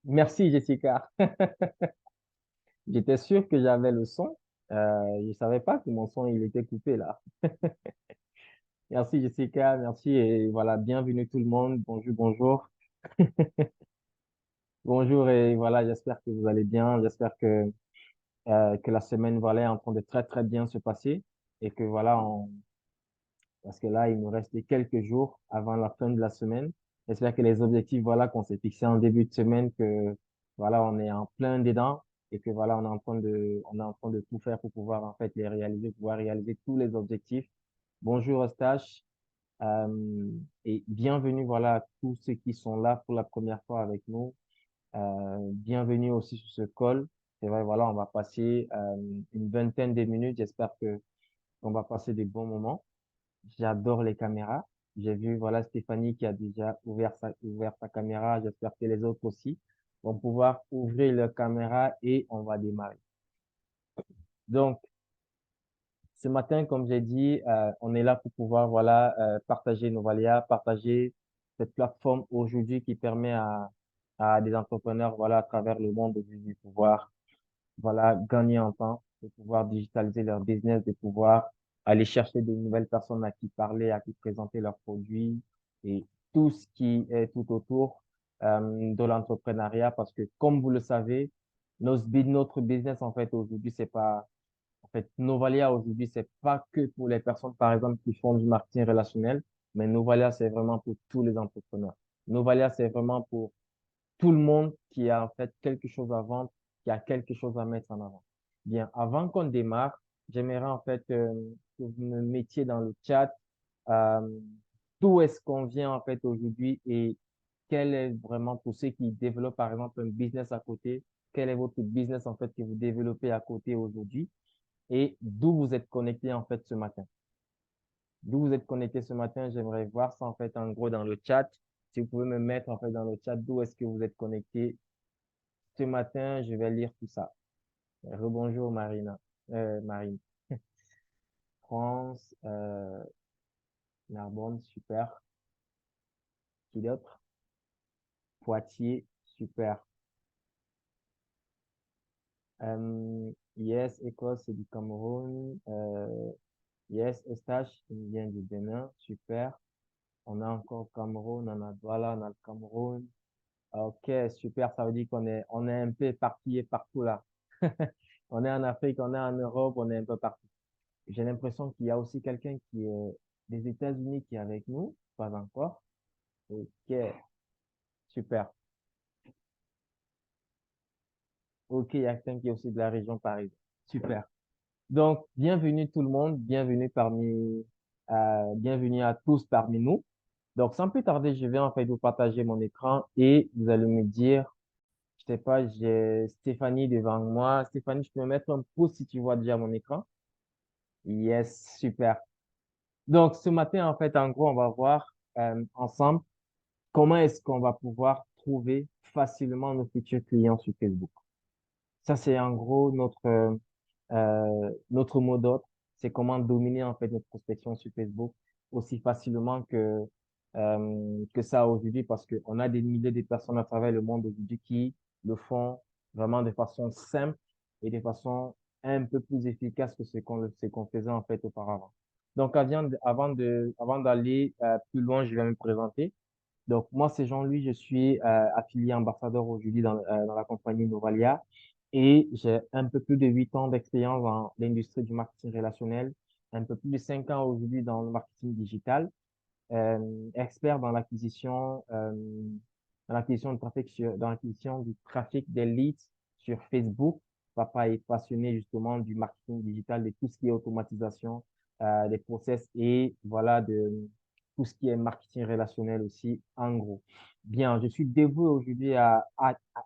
Merci, Jessica. J'étais sûr que j'avais le son. Je savais pas que mon son, il était coupé là. Merci, Jessica. Merci et voilà, bienvenue tout le monde. Bonjour, bonjour. Bonjour et voilà, j'espère que vous allez bien. J'espère que la semaine, voilà, est en train de très, très bien se passer et que voilà, parce que là, il nous reste quelques jours avant la fin de la semaine. J'espère que les objectifs, voilà, qu'on s'est fixés en début de semaine, que voilà, on est en plein dedans et que voilà, on est en train de tout faire pour pouvoir en fait les réaliser, pouvoir réaliser tous les objectifs. Bonjour Eustache, et bienvenue voilà à tous ceux qui sont là pour la première fois avec nous. Bienvenue aussi sur ce call. C'est vrai, voilà, on va passer une vingtaine de minutes. J'espère que on va passer des bons moments. J'adore les caméras. J'ai vu, voilà, Stéphanie qui a déjà ouvert sa caméra. J'espère que les autres aussi vont pouvoir ouvrir leur caméra et on va démarrer. Donc, ce matin, comme j'ai dit, on est là pour pouvoir, voilà, partager Novalia, partager cette plateforme aujourd'hui qui permet à des entrepreneurs, voilà, à travers le monde aujourd'hui, de pouvoir voilà, gagner en temps, de pouvoir digitaliser leur business, de pouvoir aller chercher de nouvelles personnes à qui parler, à qui présenter leurs produits et tout ce qui est tout autour de l'entrepreneuriat. Parce que, comme vous le savez, notre business, en fait, aujourd'hui, c'est pas, en fait, Novalia, aujourd'hui, c'est pas que pour les personnes, par exemple, qui font du marketing relationnel, mais Novalia, c'est vraiment pour tous les entrepreneurs. Novalia, c'est vraiment pour tout le monde qui a en fait quelque chose à vendre, qui a quelque chose à mettre en avant. Bien, avant qu'on démarre, j'aimerais en fait que vous me mettiez dans le chat euh, d'où est-ce qu'on vient en fait aujourd'hui et quel est vraiment pour ceux qui développent par exemple un business à côté, quel est votre business en fait que vous développez à côté aujourd'hui et d'où vous êtes connecté en fait ce matin. D'où vous êtes connecté ce matin, j'aimerais voir ça en fait en gros dans le chat. Si vous pouvez me mettre en fait dans le chat d'où est-ce que vous êtes connecté ce matin, je vais lire tout ça. Rebonjour Marina, Marine. France, Narbonne, super. Qui d'autre? Poitiers, super. Yes, Écosse, c'est du Cameroun. Yes, Eustache, il vient du Bénin, super. On a encore Cameroun, on a Douala, on a le Cameroun. Ok, super, ça veut dire on est un peu éparpillé partout là. On est en Afrique, on est en Europe, on est un peu partout. J'ai l'impression qu'il y a aussi quelqu'un qui est des États-Unis qui est avec nous, pas encore. Ok, super. Ok, il y a quelqu'un qui est aussi de la région parisienne. Super. Donc, bienvenue tout le monde, bienvenue à tous parmi nous. Donc, sans plus tarder, je vais en fait vous partager mon écran et vous allez me dire, je sais pas, j'ai Stéphanie devant moi. Stéphanie, je peux me mettre un pouce si tu vois déjà mon écran? Yes, super. Donc, ce matin, en fait, en gros, on va voir ensemble comment est-ce qu'on va pouvoir trouver facilement nos futurs clients sur Facebook. Ça, c'est en gros notre mot d'ordre. C'est comment dominer en fait notre prospection sur Facebook aussi facilement que ça aujourd'hui parce qu'on a des milliers de personnes à travers le monde aujourd'hui qui le font vraiment de façon simple et de façon un peu plus efficace que ce qu'on faisait en fait auparavant. Donc, avant d'aller plus loin, je vais me présenter. Donc, moi, c'est Jean-Louis, je suis affilié ambassadeur aujourd'hui dans la compagnie Novalia et j'ai un peu plus de 8 ans d'expérience dans l'industrie du marketing relationnel, un peu plus de 5 ans aujourd'hui dans le marketing digital, expert dans l'acquisition du trafic des leads sur Facebook. Papa est passionné justement du marketing digital, de tout ce qui est automatisation des process et voilà de tout ce qui est marketing relationnel aussi en gros. Bien, je suis dévoué aujourd'hui à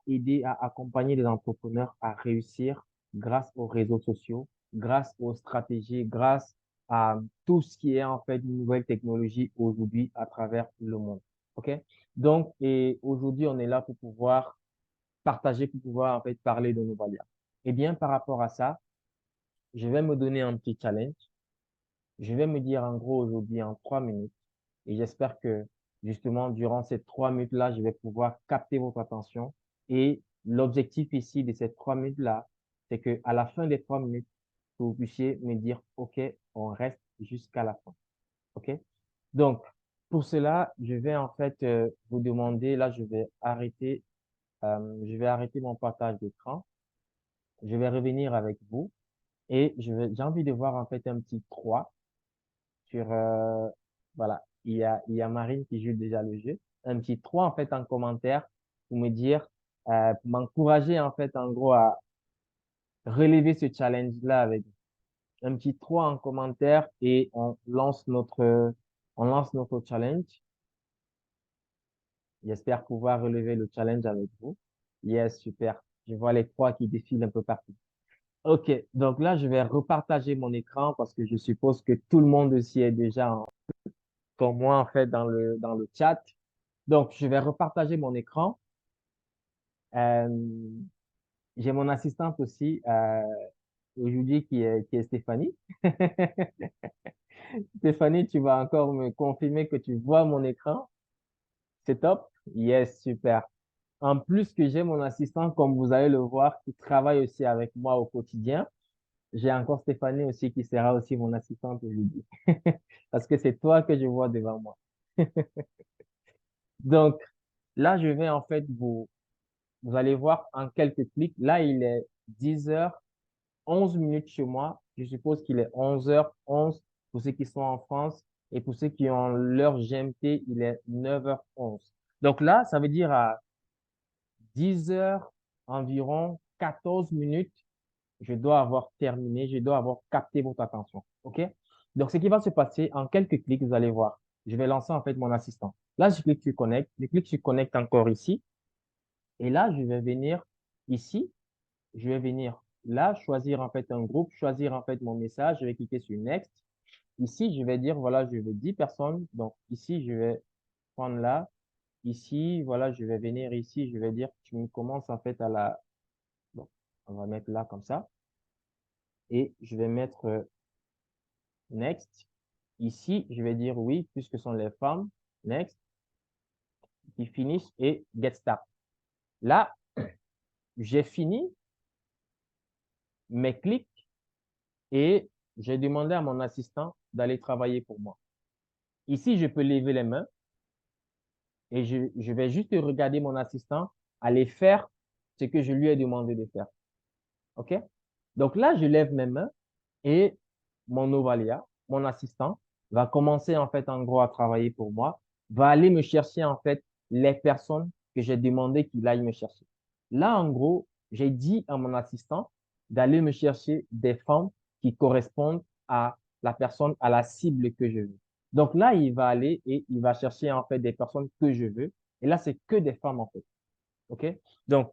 aider, à accompagner les entrepreneurs à réussir grâce aux réseaux sociaux, grâce aux stratégies, grâce à tout ce qui est en fait une nouvelle technologie aujourd'hui à travers le monde. OK? Donc, et aujourd'hui, on est là pour pouvoir partager, pour pouvoir en fait parler de nos valeurs. Eh bien, par rapport à ça, je vais me donner un petit challenge. Je vais me dire en gros aujourd'hui en 3 minutes et j'espère que justement durant ces 3 minutes-là, je vais pouvoir capter votre attention Et l'objectif ici de ces 3 minutes-là, c'est que à la fin des 3 minutes, que vous puissiez me dire, OK, on reste jusqu'à la fin. OK? Donc, pour cela, je vais en fait vous demander, là, je vais arrêter mon partage d'écran. Je vais revenir avec vous et j'ai envie de voir en fait un petit 3 sur, voilà, il y a Marine qui joue déjà le jeu. Un petit 3 en fait en commentaire pour me dire, pour m'encourager en fait en gros à relever ce challenge-là avec un petit 3 en commentaire et on lance notre challenge. J'espère pouvoir relever le challenge avec vous. Yes, super. Je vois les 3 qui défilent un peu partout. OK, donc là, je vais repartager mon écran parce que je suppose que tout le monde aussi est déjà comme moi, en fait, dans le chat. Donc, je vais repartager mon écran. Euh, j'ai mon assistante aussi aujourd'hui qui est Stéphanie. Stéphanie, tu vas encore me confirmer que tu vois mon écran. C'est top? Yes, super. En plus que j'ai mon assistant, comme vous allez le voir, qui travaille aussi avec moi au quotidien. J'ai encore Stéphanie aussi qui sera aussi mon assistante aujourd'hui. Parce que c'est toi que je vois devant moi. Donc, là, je vais en fait vous allez voir en quelques clics. Là, il est 10h11 chez moi. Je suppose qu'il est 11h11 pour ceux qui sont en France. Et pour ceux qui ont leur GMT, il est 9h11. Donc là, ça veut dire à 10h environ 14 minutes, je dois avoir terminé, je dois avoir capté votre attention. OK? Donc, ce qui va se passer en quelques clics, vous allez voir. Je vais lancer en fait mon assistant. Là, je clique sur Connect. Je clique sur Connect encore ici. Et là, je vais venir ici. Je vais venir là, choisir en fait un groupe, choisir en fait mon message. Je vais cliquer sur Next. Ici, je vais dire, voilà, je veux 10 personnes. Donc, ici, je vais prendre là. Ici, voilà, je vais venir ici. Je vais dire, tu me commences en fait à la... Bon, on va mettre là comme ça. Et je vais mettre Next. Ici, je vais dire oui, puisque ce sont les femmes. Next. Qui finissent et Get Start. Là, j'ai fini mes clics et j'ai demandé à mon assistant d'aller travailler pour moi. Ici, je peux lever les mains et je vais juste regarder mon assistant aller faire ce que je lui ai demandé de faire. OK? Donc là, je lève mes mains et mon Ovalia, mon assistant, va commencer en fait en gros à travailler pour moi, va aller me chercher en fait les personnes que j'ai demandé qu'il aille me chercher. Là, en gros, j'ai dit à mon assistant d'aller me chercher des femmes qui correspondent à la personne, à la cible que je veux. Donc là, il va aller et il va chercher en fait des personnes que je veux. Et là, c'est que des femmes en fait. OK? Donc,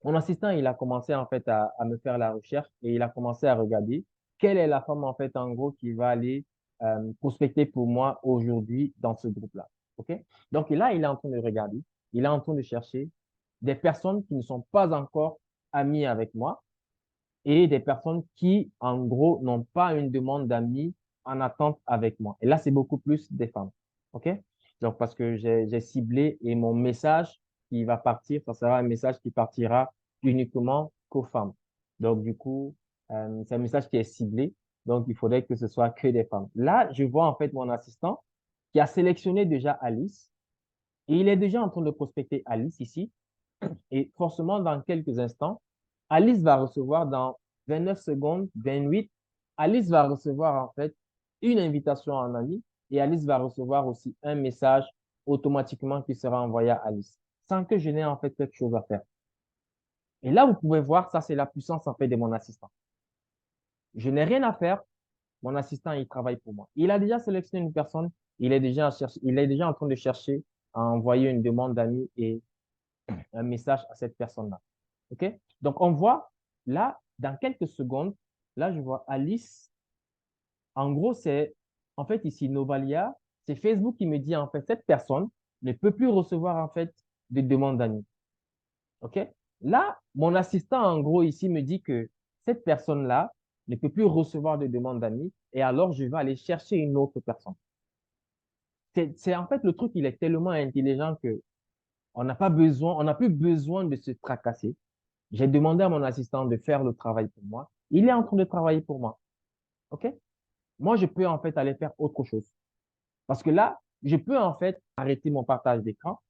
mon assistant, il a commencé en fait à me faire la recherche et il a commencé à regarder quelle est la femme en fait en gros qui va aller prospecter pour moi aujourd'hui dans ce groupe-là. OK? Donc là, il est en train de regarder, il est en train de chercher des personnes qui ne sont pas encore amies avec moi et des personnes qui, en gros, n'ont pas une demande d'amis en attente avec moi. Et là, c'est beaucoup plus des femmes. OK? Donc, parce que j'ai ciblé et mon message qui va partir, ça sera un message qui partira uniquement qu'aux femmes. Donc, du coup, c'est un message qui est ciblé. Donc, il faudrait que ce soit que des femmes. Là, je vois en fait mon assistant qui a sélectionné déjà Alice et il est déjà en train de prospecter Alice ici. Et forcément, dans quelques instants, Alice va recevoir dans 29 secondes, 28, Alice va recevoir en fait une invitation en ami et Alice va recevoir aussi un message automatiquement qui sera envoyé à Alice sans que je n'ai en fait quelque chose à faire. Et là, vous pouvez voir, ça, c'est la puissance en fait de mon assistant. Je n'ai rien à faire. Mon assistant, il travaille pour moi. Il a déjà sélectionné une personne. Il est déjà en train de chercher à envoyer une demande d'amis et un message à cette personne-là. OK? Donc, on voit là, dans quelques secondes, là, je vois Alice. En gros, c'est, en fait, ici, Novalia, c'est Facebook qui me dit, en fait, cette personne ne peut plus recevoir, en fait, de demandes d'amis. OK? Là, mon assistant, en gros, ici, me dit que cette personne-là ne peut plus recevoir de demandes d'amis et alors je vais aller chercher une autre personne. C'est en fait le truc, il est tellement intelligent que On n'a plus besoin de se tracasser. J'ai demandé à mon assistant de faire le travail pour moi. Il est en train de travailler pour moi. OK? Moi, je peux en fait aller faire autre chose. Parce que là, je peux en fait arrêter mon partage d'écran.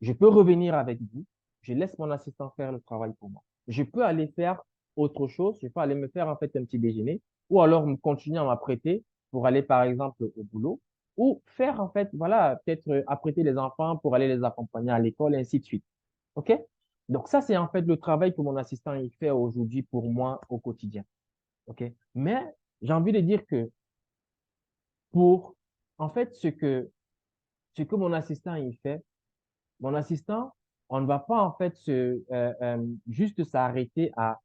Je peux revenir avec vous. Je laisse mon assistant faire le travail pour moi. Je peux aller faire autre chose. Je peux aller me faire en fait un petit déjeuner ou alors me continuer à m'apprêter pour aller par exemple au boulot ou faire en fait, voilà, peut-être apprêter les enfants pour aller les accompagner à l'école et ainsi de suite. OK? Donc ça, c'est en fait le travail que mon assistant il fait aujourd'hui pour moi au quotidien. OK? Mais j'ai envie de dire que pour en fait ce que mon assistant il fait, mon assistant, on ne va pas en fait juste s'arrêter à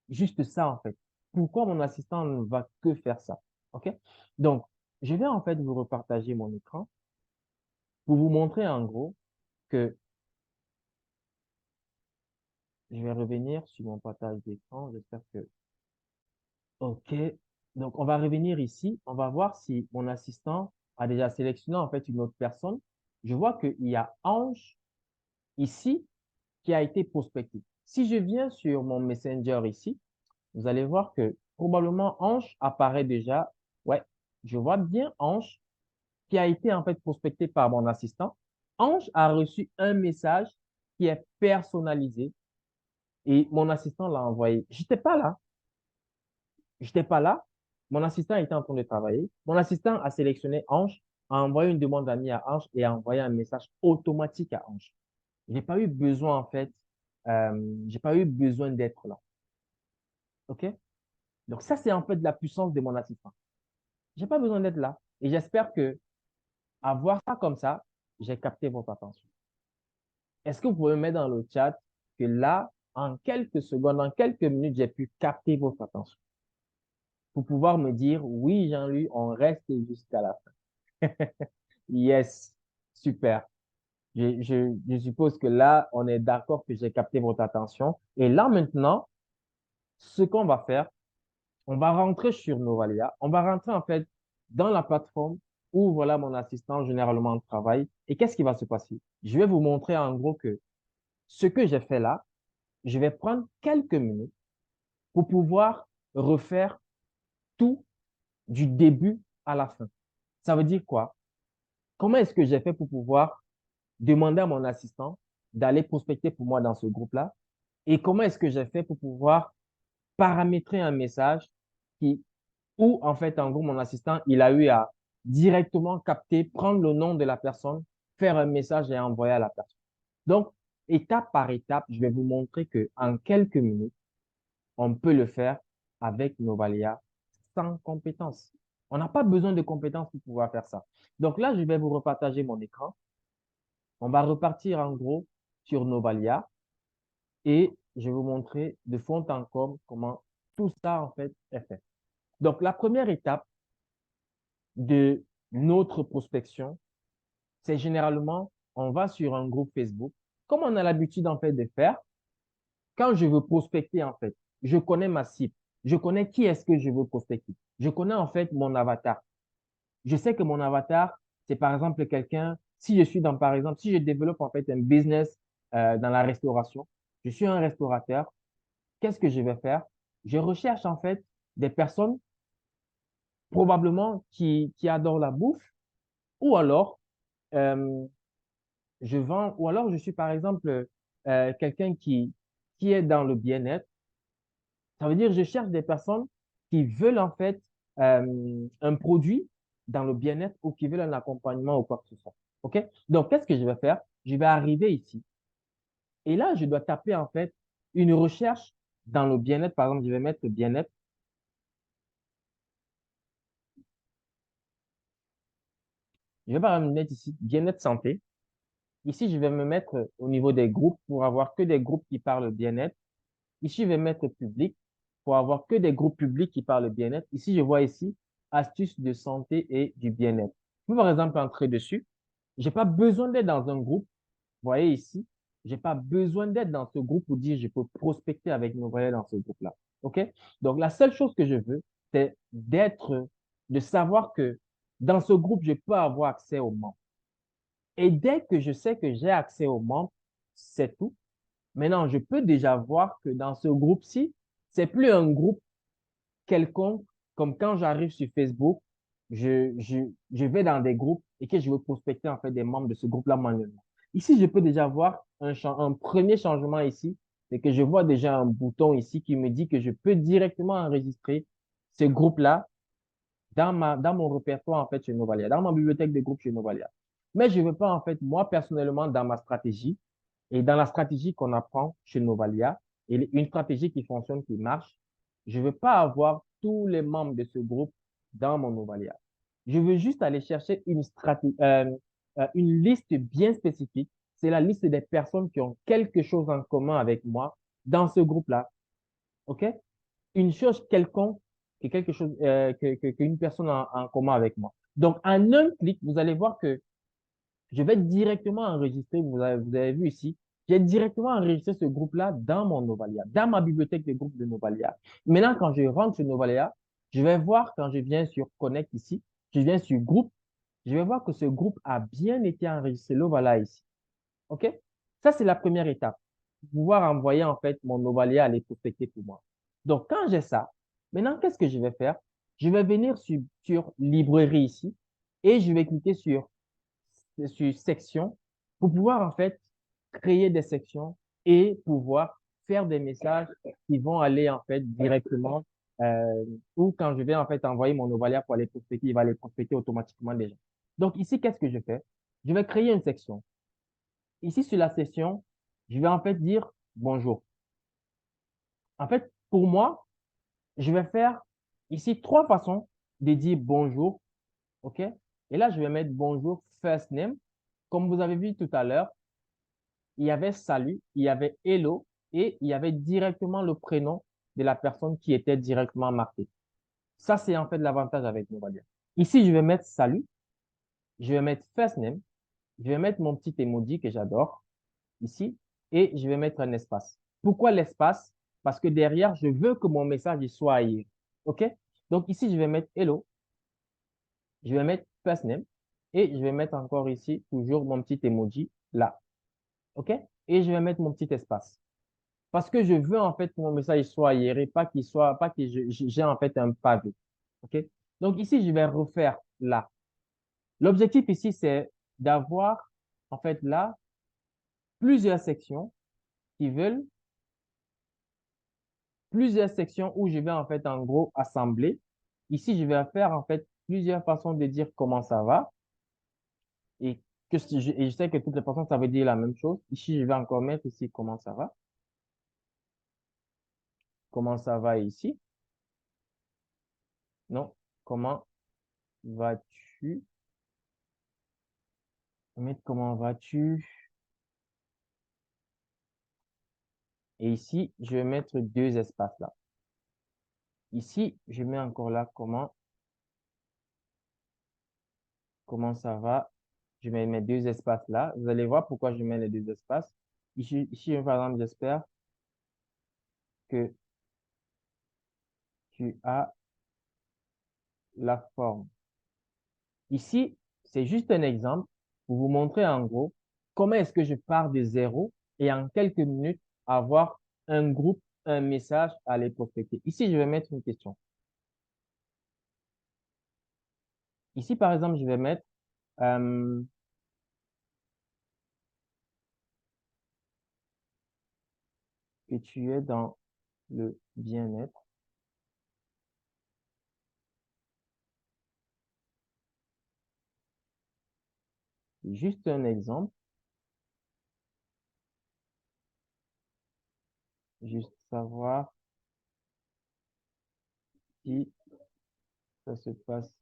juste ça en fait. Pourquoi mon assistant ne va que faire ça? OK? Donc, je vais en fait vous repartager mon écran pour vous montrer en gros que je vais revenir sur mon partage d'écran. J'espère que OK. Donc, on va revenir ici. On va voir si mon assistant a déjà sélectionné en fait une autre personne. Je vois qu'il y a Ange ici qui a été prospecté. Si je viens sur mon Messenger ici, vous allez voir que probablement Ange apparaît déjà. Ouais, je vois bien Ange qui a été en fait prospecté par mon assistant. Ange a reçu un message qui est personnalisé et mon assistant l'a envoyé. J'étais pas là. J'étais pas là. Mon assistant était en train de travailler. Mon assistant a sélectionné Ange, a envoyé une demande d'amis à Ange et a envoyé un message automatique à Ange. J'ai pas eu besoin, en fait, j'ai pas eu besoin d'être là. OK? Donc, ça, c'est en fait de la puissance de mon assistant. J'ai pas besoin d'être là. Et j'espère que, à voir ça comme ça, j'ai capté votre attention. Est-ce que vous pouvez mettre dans le chat que là, en quelques secondes, en quelques minutes, j'ai pu capter votre attention pour pouvoir me dire, oui, Jean-Louis, on reste jusqu'à la fin. Yes, super. Je suppose que là, on est d'accord que j'ai capté votre attention. Et là, maintenant, ce qu'on va faire, on va rentrer sur Novalia. On va rentrer en fait dans la plateforme où voilà mon assistant généralement travaille. Et qu'est-ce qui va se passer? Je vais vous montrer en gros que ce que j'ai fait là, je vais prendre quelques minutes pour pouvoir refaire tout du début à la fin. Ça veut dire quoi? Comment est-ce que j'ai fait pour pouvoir demander à mon assistant d'aller prospecter pour moi dans ce groupe-là? Et comment est-ce que j'ai fait pour pouvoir paramétrer un message qui, où en fait, en gros, mon assistant, il a eu à directement capter, prendre le nom de la personne, faire un message et envoyer à la personne. Donc, étape par étape, je vais vous montrer que en quelques minutes, on peut le faire avec Novalia sans compétences. On n'a pas besoin de compétences pour pouvoir faire ça. Donc là, je vais vous repartager mon écran. On va repartir en gros sur Novalia et je vais vous montrer de fond en comble comment tout ça en fait est fait. Donc la première étape de notre prospection, c'est généralement on va sur un groupe Facebook, comme on a l'habitude en fait de faire. Quand je veux prospecter en fait, je connais ma cible, je connais qui est-ce que je veux prospecter, je connais en fait mon avatar. Je sais que mon avatar, c'est par exemple quelqu'un, si je suis dans, par exemple, si je développe en fait un business dans la restauration, je suis un restaurateur, qu'est-ce que je vais faire? Je recherche en fait des personnes probablement qui adorent la bouffe ou alors euh, je vends, ou alors je suis par exemple quelqu'un qui est dans le bien-être. Ça veut dire je cherche des personnes qui veulent en fait un produit dans le bien-être ou qui veulent un accompagnement ou quoi que ce soit. OK? Donc, qu'est-ce que je vais faire? Je vais arriver ici et là, je dois taper en fait une recherche dans le bien-être. Par exemple, je vais mettre bien-être. Je vais par exemple mettre ici bien-être santé. Ici, je vais me mettre au niveau des groupes pour avoir que des groupes qui parlent bien-être. Ici, je vais mettre public pour avoir que des groupes publics qui parlent bien-être. Ici, je vois ici astuces de santé et du bien-être. Je peux par exemple entrer dessus. J'ai pas besoin d'être dans un groupe. Vous voyez ici, j'ai pas besoin d'être dans ce groupe pour dire je peux prospecter avec mes voyelles dans ce groupe-là. OK? Donc, la seule chose que je veux, c'est de savoir que dans ce groupe, je peux avoir accès aux membres. Et dès que je sais que j'ai accès aux membres, c'est tout. Maintenant, je peux déjà voir que dans ce groupe-ci, c'est plus un groupe quelconque, comme quand j'arrive sur Facebook, je vais dans des groupes et que je veux prospecter en fait des membres de ce groupe-là manuellement. Ici, je peux déjà voir un premier changement ici, c'est que je vois déjà un bouton ici qui me dit que je peux directement enregistrer ce groupe-là dans mon répertoire en fait chez Novalia, dans ma bibliothèque de groupes chez Novalia. Mais je ne veux pas en fait, moi personnellement, dans ma stratégie et dans la stratégie qu'on apprend chez Novalia, et une stratégie qui fonctionne, qui marche, je ne veux pas avoir tous les membres de ce groupe dans mon Novalia. Je veux juste aller chercher une liste bien spécifique. C'est la liste des personnes qui ont quelque chose en commun avec moi dans ce groupe-là. OK? Une chose quelconque que quelque chose, qu'une personne en commun avec moi. Donc, en un clic, vous allez voir que je vais directement enregistrer, vous avez vu ici, j'ai directement enregistré ce groupe-là dans mon Novalia, dans ma bibliothèque de groupes de Novalia. Maintenant, quand je rentre sur Novalia, je vais voir quand je viens sur Connect ici, je viens sur groupe, je vais voir que ce groupe a bien été enregistré. Le voilà ici. OK? Ça, c'est la première étape. Pouvoir envoyer en fait mon Novalia à les prospecter pour moi. Donc, quand j'ai ça, maintenant, qu'est-ce que je vais faire? Je vais venir sur librairie ici et je vais cliquer sur section pour pouvoir en fait créer des sections et pouvoir faire des messages qui vont aller en fait directement ou quand je vais en fait envoyer mon Novalia pour aller prospecter, il va les prospecter automatiquement déjà. Donc ici, qu'est-ce que je fais? Je vais créer une section. Ici, sur la session, je vais en fait dire bonjour. En fait, pour moi, je vais faire ici trois façons de dire bonjour. OK? Et là, je vais mettre bonjour first name. Comme vous avez vu tout à l'heure, il y avait salut, il y avait hello et il y avait directement le prénom de la personne qui était directement marqué. Ça, c'est en fait l'avantage avec Novalia. Ici, je vais mettre salut, je vais mettre first name, je vais mettre mon petit emoji que j'adore ici et je vais mettre un espace. Pourquoi l'espace? Parce que derrière, je veux que mon message il soit ailleurs. OK? Donc ici, je vais mettre hello, je vais mettre first name et je vais mettre encore ici toujours mon petit emoji là. OK? Et je vais mettre mon petit espace. Parce que je veux en fait que mon message soit aéré, pas que j'ai en fait un pavé. OK? Donc ici, je vais refaire là. L'objectif ici, c'est d'avoir en fait là plusieurs sections qui veulent, plusieurs sections où je vais en fait en gros assembler. Ici, je vais faire en fait plusieurs façons de dire comment ça va. Et et je sais que toutes les façons, ça veut dire la même chose. Ici, je vais encore mettre ici comment ça va. Comment ça va ici? Non. Comment vas-tu? Mettre comment vas-tu? Et ici, je vais mettre deux espaces là. Ici, je mets encore là comment ça va. Je mets mes deux espaces là. Vous allez voir pourquoi je mets les deux espaces. Ici par exemple, j'espère que tu as la forme. Ici, c'est juste un exemple pour vous montrer en gros comment est-ce que je pars de zéro et en quelques minutes avoir un groupe, un message à les prospecter. Ici, je vais mettre une question. Ici, par exemple, je vais mettre euh, que tu es dans le bien-être. Juste un exemple, juste savoir si ça se passe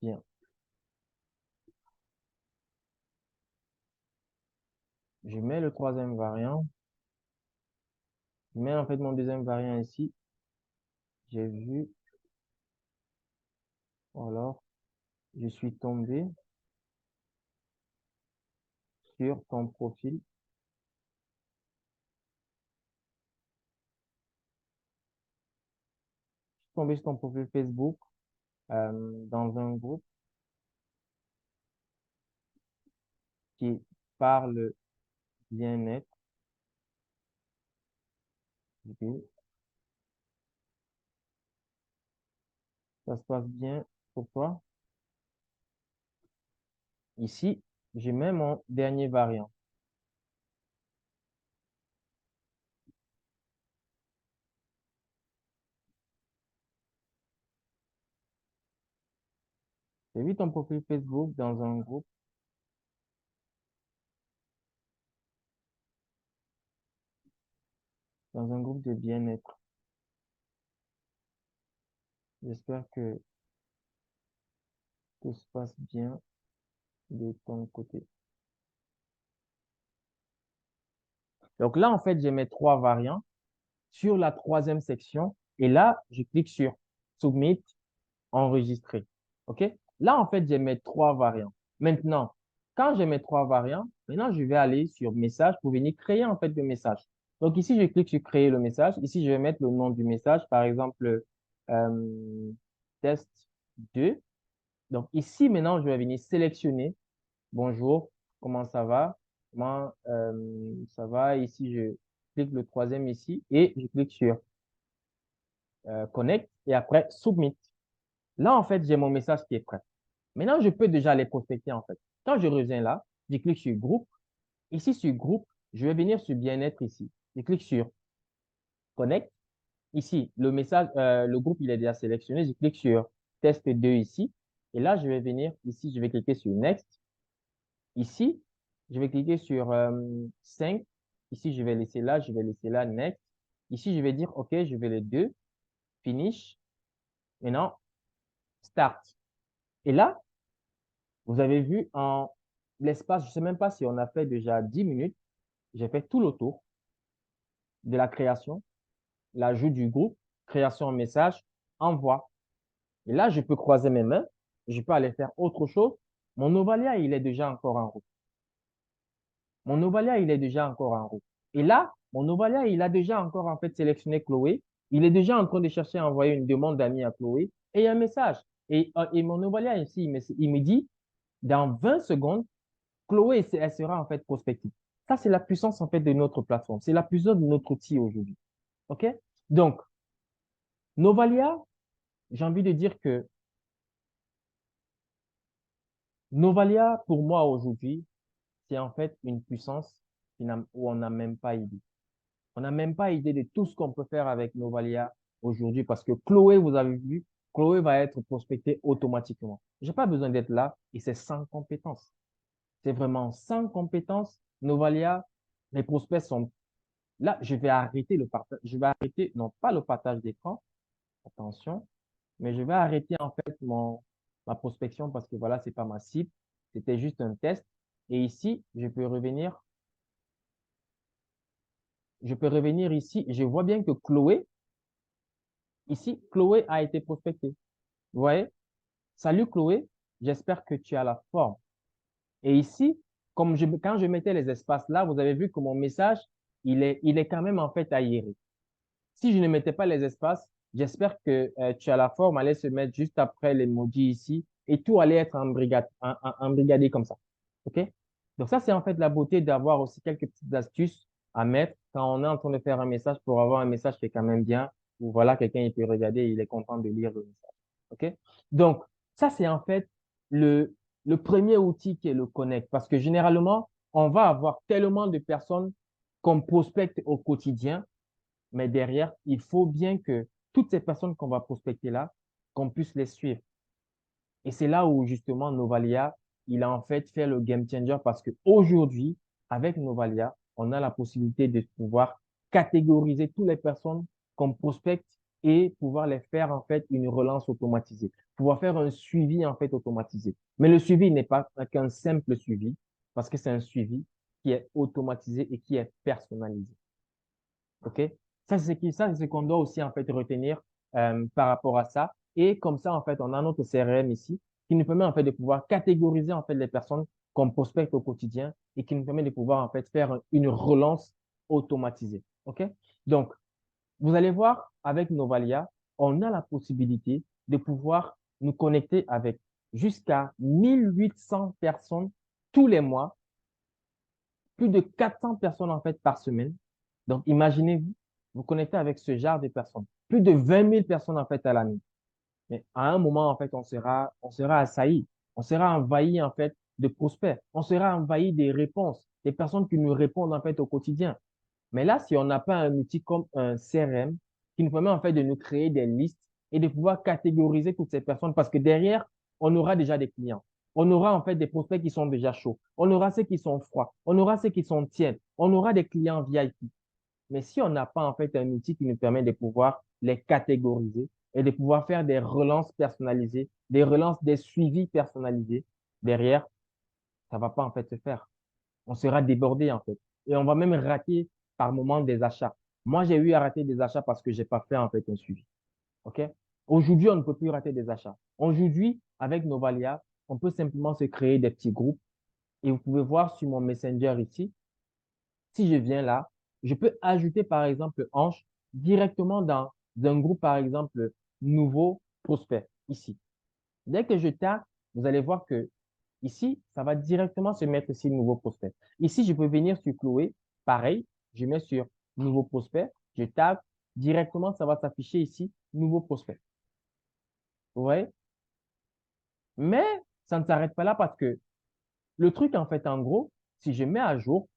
bien. Je mets le troisième variant. Je mets en fait mon deuxième variant ici. J'ai vu, alors, je suis tombé sur ton profil. Je suis tombé sur ton profil Facebook dans un groupe qui parle bien-être. Ok. Ça se passe bien pour toi. Ici, je mets mon dernier variant. J'ai vu ton profil Facebook dans un groupe de bien-être. J'espère que tout se passe bien de ton côté. Donc là, en fait, j'ai mes trois variants sur la troisième section. Et là, je clique sur Submit, enregistrer. OK? Là, en fait, j'ai mes trois variants. Maintenant, quand j'ai mes trois variants, maintenant, je vais aller sur Message pour venir créer, en fait, le message. Donc ici, je clique sur Créer le message. Ici, je vais mettre le nom du message, par exemple, test 2. Donc ici, maintenant, je vais venir sélectionner. Bonjour, comment ça va? Comment ça va? Ici, je clique le troisième ici et je clique sur Connect et après Submit. Là, en fait, j'ai mon message qui est prêt. Maintenant, je peux déjà les prospecter, en fait. Quand je reviens là, je clique sur Groupe. Ici, sur Groupe, je vais venir sur Bien-être ici. Je clique sur Connect. Ici, le message, le groupe, il est déjà sélectionné. Je clique sur Test 2 ici. Et là, je vais venir ici, je vais cliquer sur Next. Ici, je vais cliquer sur 5. Ici, je vais laisser là, je vais laisser là, Next. Ici, je vais dire OK, je vais les deux. Finish. Maintenant, Start. Et là, vous avez vu en l'espace, je ne sais même pas si on a fait déjà 10 minutes, j'ai fait tout le tour de la création, l'ajout du groupe, création en message, envoi. Et là, je peux croiser mes mains, je peux aller faire autre chose. Mon Novalia, il est déjà encore en route. Mon Novalia, il est déjà encore en route. Et là, mon Novalia, il a déjà encore en fait sélectionné Chloé. Il est déjà en train de chercher à envoyer une demande d'amis à Chloé et un message. Et mon Novalia ici, il me dit, dans 20 secondes, Chloé, elle sera en fait prospective. Ça, c'est la puissance en fait de notre plateforme. C'est la puissance de notre outil aujourd'hui. OK? Donc, Novalia, j'ai envie de dire que Novalia, pour moi aujourd'hui, c'est en fait une puissance où on n'a même pas idée. On n'a même pas idée de tout ce qu'on peut faire avec Novalia aujourd'hui parce que Chloé, vous avez vu, Chloé va être prospectée automatiquement. J'ai pas besoin d'être là et c'est sans compétence. C'est vraiment sans compétence. Novalia, les prospects sont là. Je vais arrêter le partage. Je vais arrêter, non pas le partage d'écran, attention, mais je vais arrêter en fait ma prospection parce que voilà, c'est pas ma cible. C'était juste un test. Et ici, je peux revenir ici. Je vois bien que Chloé, ici, Chloé a été prospectée. Vous voyez? Salut Chloé, j'espère que tu as la forme. Et ici, quand je mettais les espaces là, vous avez vu que mon message, il est quand même en fait aéré. Si je ne mettais pas les espaces, j'espère que tu as la forme allait se mettre juste après l'emoji ici et tout allait être embrigadé comme ça. OK? Donc ça, c'est en fait la beauté d'avoir aussi quelques petites astuces à mettre quand on est en train de faire un message pour avoir un message qui est quand même bien, où voilà, quelqu'un il peut regarder et il est content de lire le message. OK? Donc, ça, c'est en fait le, le premier outil qui est le Connect parce que généralement, on va avoir tellement de personnes qu'on prospecte au quotidien, mais derrière, il faut bien que toutes ces personnes qu'on va prospecter là, qu'on puisse les suivre. Et c'est là où justement Novalia, il a en fait fait le game changer parce qu'aujourd'hui, avec Novalia, on a la possibilité de pouvoir catégoriser toutes les personnes qu'on prospecte et pouvoir les faire en fait une relance automatisée, pouvoir faire un suivi en fait automatisé. Mais le suivi n'est pas qu'un simple suivi parce que c'est un suivi qui est automatisé et qui est personnalisé. OK? Ça, c'est ce qu'on doit aussi en fait retenir par rapport à ça. Et comme ça, en fait, on a notre CRM ici qui nous permet en fait de pouvoir catégoriser en fait les personnes qu'on prospecte au quotidien et qui nous permet de pouvoir en fait faire une relance automatisée. OK? Donc, vous allez voir avec Novalia, on a la possibilité de pouvoir nous connecter avec jusqu'à 1800 personnes tous les mois, plus de 400 personnes en fait par semaine. Donc, imaginez-vous vous connectez avec ce genre de personnes. Plus de 20 000 personnes, en fait, à l'année. Mais à un moment, en fait, on sera assailli. On sera envahi, en fait, de prospects. On sera envahi des réponses, des personnes qui nous répondent, en fait, au quotidien. Mais là, si on n'a pas un outil comme un CRM qui nous permet, en fait, de nous créer des listes et de pouvoir catégoriser toutes ces personnes, parce que derrière, on aura déjà des clients. On aura, en fait, des prospects qui sont déjà chauds. On aura ceux qui sont froids. On aura ceux qui sont tièdes. On aura des clients VIP. Mais si on n'a pas en fait un outil qui nous permet de pouvoir les catégoriser et de pouvoir faire des relances personnalisées, des relances, des suivis personnalisés, derrière, ça va pas en fait se faire. On sera débordé en fait. Et on va même rater par moment des achats. Moi, j'ai eu à rater des achats parce que j'ai pas fait en fait un suivi. OK? Aujourd'hui, on ne peut plus rater des achats. Aujourd'hui, avec Novalia, on peut simplement se créer des petits groupes et vous pouvez voir sur mon Messenger ici, si je viens là, je peux ajouter par exemple Ange directement dans un groupe, par exemple, nouveau prospect, ici. Dès que je tape, vous allez voir que ici, ça va directement se mettre ici, nouveau prospect. Ici, je peux venir sur Chloé, pareil, je mets sur nouveau prospect, je tape, directement, ça va s'afficher ici, nouveau prospect. Vous voyez? Mais ça ne s'arrête pas là parce que le truc, en fait, en gros, si je mets à jour,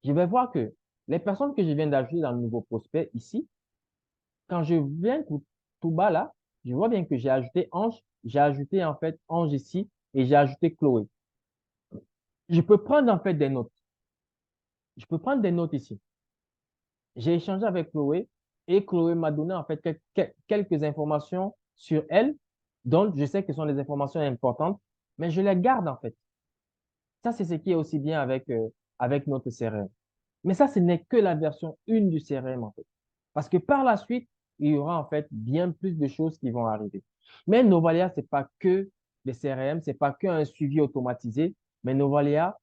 je vais voir que les personnes que je viens d'ajouter dans le nouveau prospect ici, quand je viens tout bas là, je vois bien que j'ai ajouté Ange, j'ai ajouté en fait Ange ici et j'ai ajouté Chloé. Je peux prendre en fait des notes. Je peux prendre des notes ici. J'ai échangé avec Chloé et Chloé m'a donné en fait quelques informations sur elle, dont je sais que ce sont des informations importantes, mais je les garde en fait. Ça, c'est ce qui est aussi bien avec notre CRM. Mais ça, ce n'est que la version 1 du CRM, en fait. Parce que par la suite, il y aura en fait bien plus de choses qui vont arriver. Mais Novalia, c'est pas que des CRM, c'est pas qu'un suivi automatisé, mais Novalia,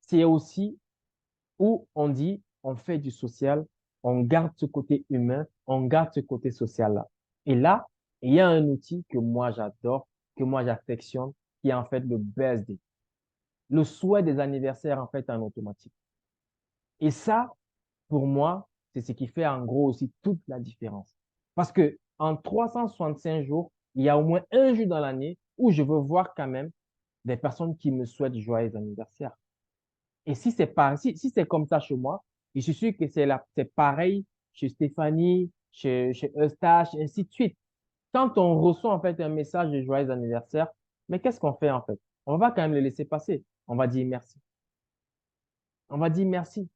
c'est aussi où on dit, on fait du social, on garde ce côté humain, on garde ce côté social-là. Et là, il y a un outil que moi j'adore, que moi j'affectionne, qui est en fait le birthday. Le souhait des anniversaires, en fait, en automatique. Et ça, pour moi, c'est ce qui fait en gros aussi toute la différence. Parce que en 365 jours, il y a au moins un jour dans l'année où je veux voir quand même des personnes qui me souhaitent joyeux anniversaire. Et si c'est pas, si c'est comme ça chez moi, je suis sûr que c'est pareil chez Stéphanie, chez Eustache, et ainsi de suite. Quand on reçoit en fait un message de joyeux anniversaire, mais qu'est-ce qu'on fait en fait? On va quand même le laisser passer. On va dire merci. On va dire merci.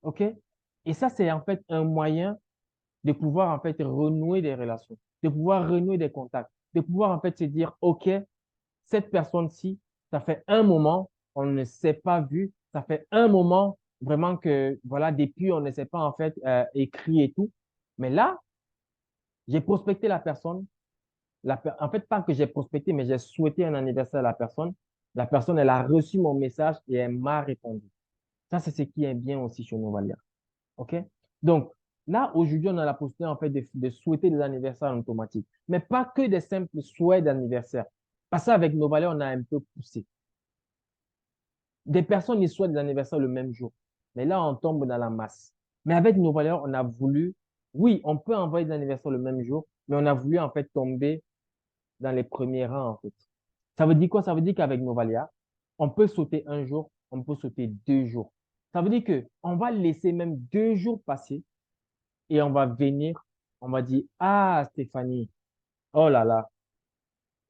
OK? Et ça, c'est en fait un moyen de pouvoir en fait renouer des relations, de pouvoir renouer des contacts, de pouvoir en fait se dire, OK, cette personne-ci, ça fait un moment, on ne s'est pas vu, ça fait un moment vraiment que, voilà, depuis, on ne s'est pas en fait écrit et tout. Mais là, j'ai prospecté la personne, en fait, pas que j'ai prospecté, mais j'ai souhaité un anniversaire à la personne. La personne, elle a reçu mon message et elle m'a répondu. Ça, c'est ce qui est bien aussi chez Novalia. OK? Donc, là, aujourd'hui, on a la possibilité, en fait, de souhaiter des anniversaires en automatique. Mais pas que des simples souhaits d'anniversaire. Parce qu'avec nos valeurs, on a un peu poussé. Des personnes, ils souhaitent des anniversaires le même jour. Mais là, on tombe dans la masse. Mais avec nos valeurs, on a voulu, oui, on peut envoyer des anniversaires le même jour, mais on a voulu, en fait, tomber dans les premiers rangs, en fait. Ça veut dire quoi? Ça veut dire qu'avec Novalia, on peut sauter un jour, on peut sauter 2 jours. Ça veut dire que on va laisser même 2 jours passer et on va venir, on va dire, ah, Stéphanie, oh là là,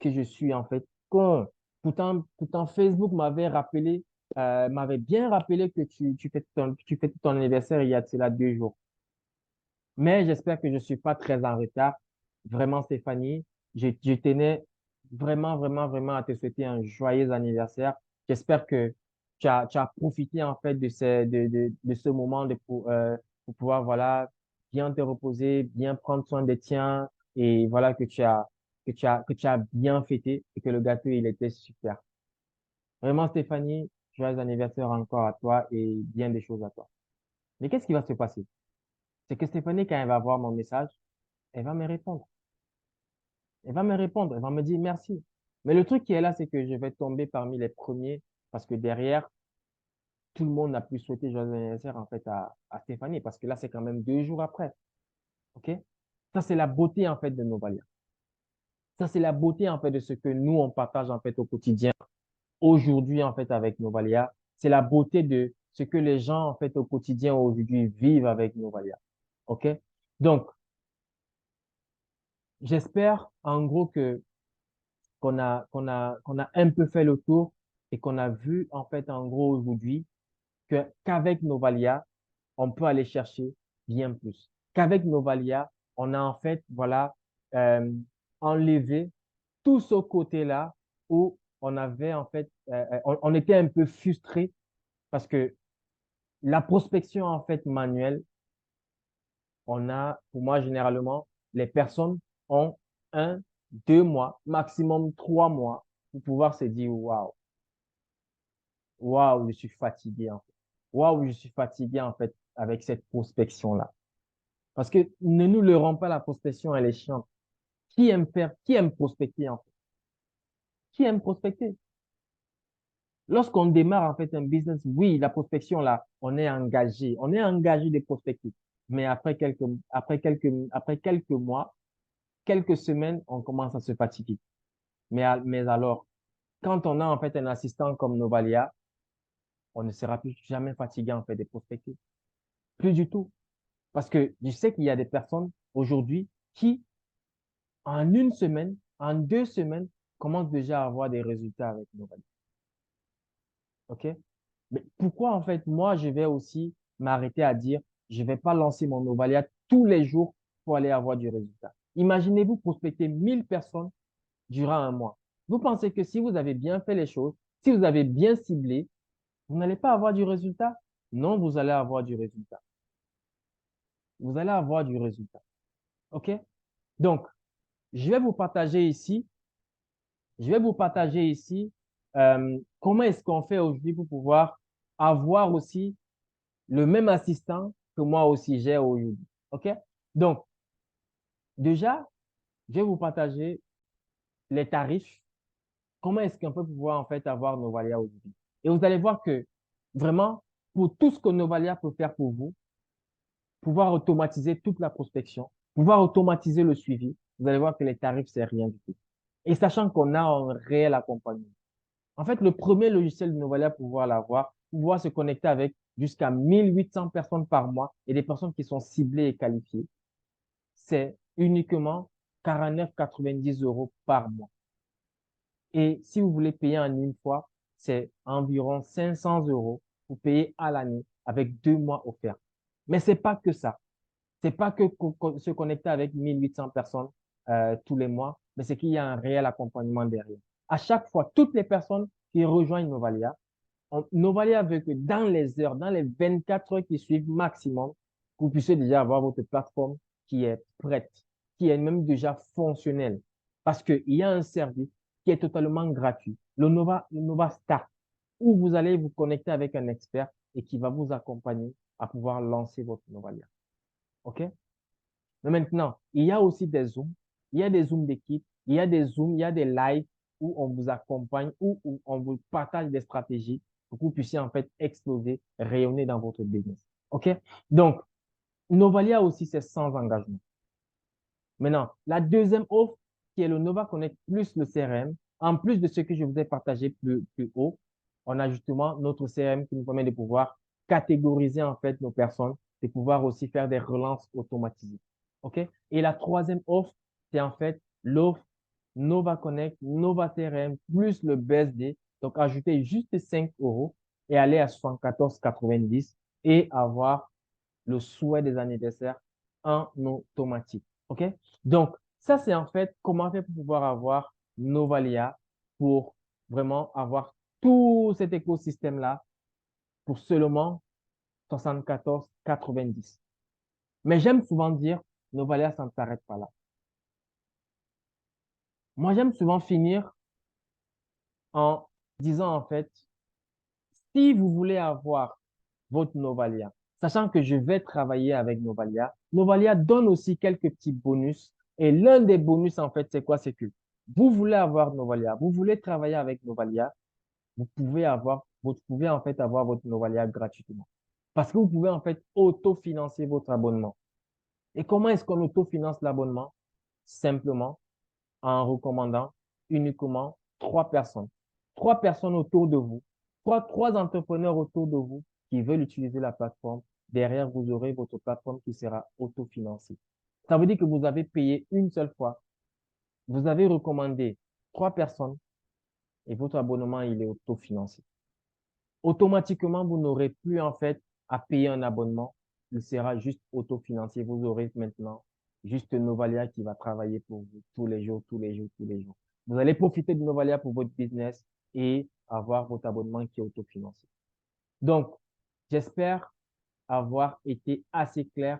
que je suis en fait con. Pourtant Facebook m'avait rappelé, m'avait bien rappelé que tu fais ton anniversaire il y a de cela 2 jours. Mais j'espère que je suis pas très en retard. Vraiment, Stéphanie, je tenais vraiment, vraiment, vraiment à te souhaiter un joyeux anniversaire. J'espère que tu as profité en fait de ce moment pour pouvoir, voilà, bien te reposer, bien prendre soin des tiens et voilà que tu as bien fêté et que le gâteau, il était super. Vraiment, Stéphanie, joyeux anniversaire encore à toi et bien des choses à toi. Mais qu'est-ce qui va se passer? C'est que Stéphanie, quand elle va voir mon message, elle va me répondre. Elle va me répondre, elle va me dire merci. Mais le truc qui est là, c'est que je vais tomber parmi les premiers parce que derrière, tout le monde a pu souhaiter joyeux anniversaire en fait à Stéphanie parce que là, c'est quand même 2 jours après. OK? Ça, c'est la beauté en fait de Novalia. Ça, c'est la beauté en fait de ce que nous, on partage en fait au quotidien aujourd'hui en fait avec Novalia. C'est la beauté de ce que les gens en fait au quotidien aujourd'hui vivent avec Novalia. OK? Donc, j'espère en gros que qu'on a un peu fait le tour et qu'on a vu en fait en gros aujourd'hui qu'avec Novalia, on peut aller chercher bien plus. Qu'avec Novalia, on a en fait, voilà, euh, enlevé tout ce côté-là où on avait en fait, on était un peu frustré parce que la prospection en fait manuelle, on a, pour moi généralement, les personnes ont 1, 2 mois, maximum 3 mois pour pouvoir se dire waouh, waouh, je suis fatigué en fait. Waouh, je suis fatigué en fait avec cette prospection-là. Parce que ne nous le rend pas, la prospection, elle est chiante. Qui aime prospecter en fait? Qui aime prospecter? Lorsqu'on démarre en fait un business, oui, la prospection là, on est engagé de prospecter. Mais après quelques mois, quelques semaines, on commence à se fatiguer. Mais alors, quand on a en fait un assistant comme Novalia, on ne sera plus jamais fatigué en fait de prospecter. Plus du tout. Parce que je sais qu'il y a des personnes aujourd'hui qui, en une semaine, en 2 semaines, commencent déjà à avoir des résultats avec Novalia. OK? Mais pourquoi en fait, moi, je vais aussi m'arrêter à dire, je ne vais pas lancer mon Novalia tous les jours pour aller avoir du résultat. Imaginez-vous prospecter 1 000 personnes durant un mois. Vous pensez que si vous avez bien fait les choses, si vous avez bien ciblé, vous n'allez pas avoir du résultat? Non, vous allez avoir du résultat. Vous allez avoir du résultat. OK? Donc, je vais vous partager ici, je vais vous partager ici comment est-ce qu'on fait aujourd'hui pour pouvoir avoir aussi le même assistant que moi aussi j'ai aujourd'hui. OK? Donc, déjà, je vais vous partager les tarifs. Comment est-ce qu'on peut pouvoir en fait avoir Novalia aujourd'hui? Et vous allez voir que vraiment, pour tout ce que Novalia peut faire pour vous, pouvoir automatiser toute la prospection, pouvoir automatiser le suivi, vous allez voir que les tarifs, c'est rien du tout. Et sachant qu'on a un réel accompagnement. En fait, le premier logiciel de Novalia pour pouvoir l'avoir, pouvoir se connecter avec jusqu'à 1 800 personnes par mois et des personnes qui sont ciblées et qualifiées, c'est uniquement 49,90 € par mois. Et si vous voulez payer en une fois, c'est environ 500 € pour payer à l'année avec 2 mois offerts. Mais c'est pas que ça. C'est pas que se connecter avec 1 800 personnes tous les mois, mais c'est qu'il y a un réel accompagnement derrière. À chaque fois, toutes les personnes qui rejoignent Novalia, Novalia veut que dans les heures, dans les 24 heures qui suivent maximum, vous puissiez déjà avoir votre plateforme qui est prête, qui est même déjà fonctionnelle. Parce qu'il y a un service qui est totalement gratuit, le Nova Start, où vous allez vous connecter avec un expert et qui va vous accompagner à pouvoir lancer votre Novalia. OK? Mais maintenant, il y a aussi des Zooms, il y a des Zooms d'équipe, il y a des Zooms, il y a des lives où on vous accompagne, où on vous partage des stratégies pour que vous puissiez en fait exploser, rayonner dans votre business. OK? Donc, Novalia aussi, c'est sans engagement. Maintenant, la deuxième offre, qui est le Nova Connect plus le CRM, en plus de ce que je vous ai partagé plus haut, on a justement notre CRM qui nous permet de pouvoir catégoriser en fait nos personnes, de pouvoir aussi faire des relances automatisées. OK? Et la troisième offre, c'est en fait l'offre Nova Connect, Nova CRM plus le BSD. Donc, ajouter juste 5 € et aller à 74,90 et avoir le souhait des anniversaires en automatique. OK? Donc, ça, c'est en fait comment faire pour pouvoir avoir Novalia pour vraiment avoir tout cet écosystème-là pour seulement 74,90. Mais j'aime souvent dire, Novalia, ça ne s'arrête pas là. Moi, j'aime souvent finir en disant en fait, si vous voulez avoir votre Novalia, sachant que je vais travailler avec Novalia, Novalia donne aussi quelques petits bonus. Et l'un des bonus, en fait, c'est quoi? C'est que vous voulez avoir Novalia, vous voulez travailler avec Novalia, vous vous pouvez en fait avoir votre Novalia gratuitement. Parce que vous pouvez en fait autofinancer votre abonnement. Et comment est-ce qu'on autofinance l'abonnement? Simplement en recommandant uniquement 3 personnes. 3 personnes autour de vous, trois entrepreneurs autour de vous qui veulent utiliser la plateforme. Derrière, vous aurez votre plateforme qui sera autofinancée. Ça veut dire que vous avez payé une seule fois. Vous avez recommandé 3 personnes et votre abonnement, il est autofinancé. Automatiquement, vous n'aurez plus en fait à payer un abonnement. Il sera juste autofinancé. Vous aurez maintenant juste Novalia qui va travailler pour vous tous les jours, tous les jours, tous les jours. Vous allez profiter de Novalia pour votre business et avoir votre abonnement qui est autofinancé. Donc, j'espère avoir été assez clair.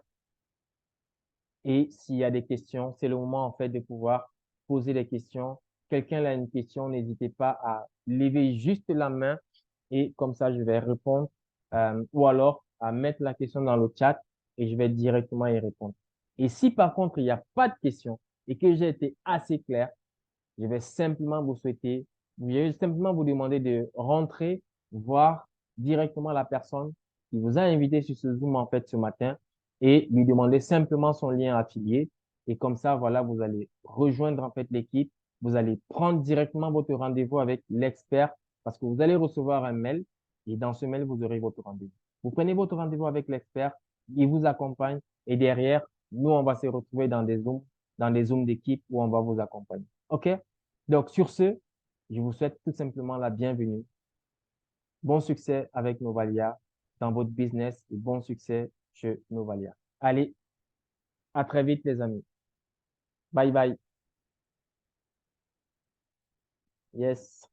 Et s'il y a des questions, c'est le moment en fait de pouvoir poser des questions. Quelqu'un a une question, n'hésitez pas à lever juste la main et comme ça, je vais répondre. Ou alors à mettre la question dans le chat et je vais directement y répondre. Et si par contre, il n'y a pas de question et que j'ai été assez clair, je vais simplement vous souhaiter, je vais simplement vous demander de rentrer, voir directement la personne qui vous a invité sur ce Zoom en fait ce matin et lui demander simplement son lien affilié. Et comme ça, voilà, vous allez rejoindre en fait l'équipe. Vous allez prendre directement votre rendez-vous avec l'expert parce que vous allez recevoir un mail et dans ce mail, vous aurez votre rendez-vous. Vous prenez votre rendez-vous avec l'expert, il vous accompagne et derrière, nous, on va se retrouver dans des Zooms d'équipe où on va vous accompagner. OK? Donc, sur ce, je vous souhaite tout simplement la bienvenue. Bon succès avec Novalia dans votre business et bon succès chez Novalia. Allez, à très vite, les amis. Bye bye. Yes.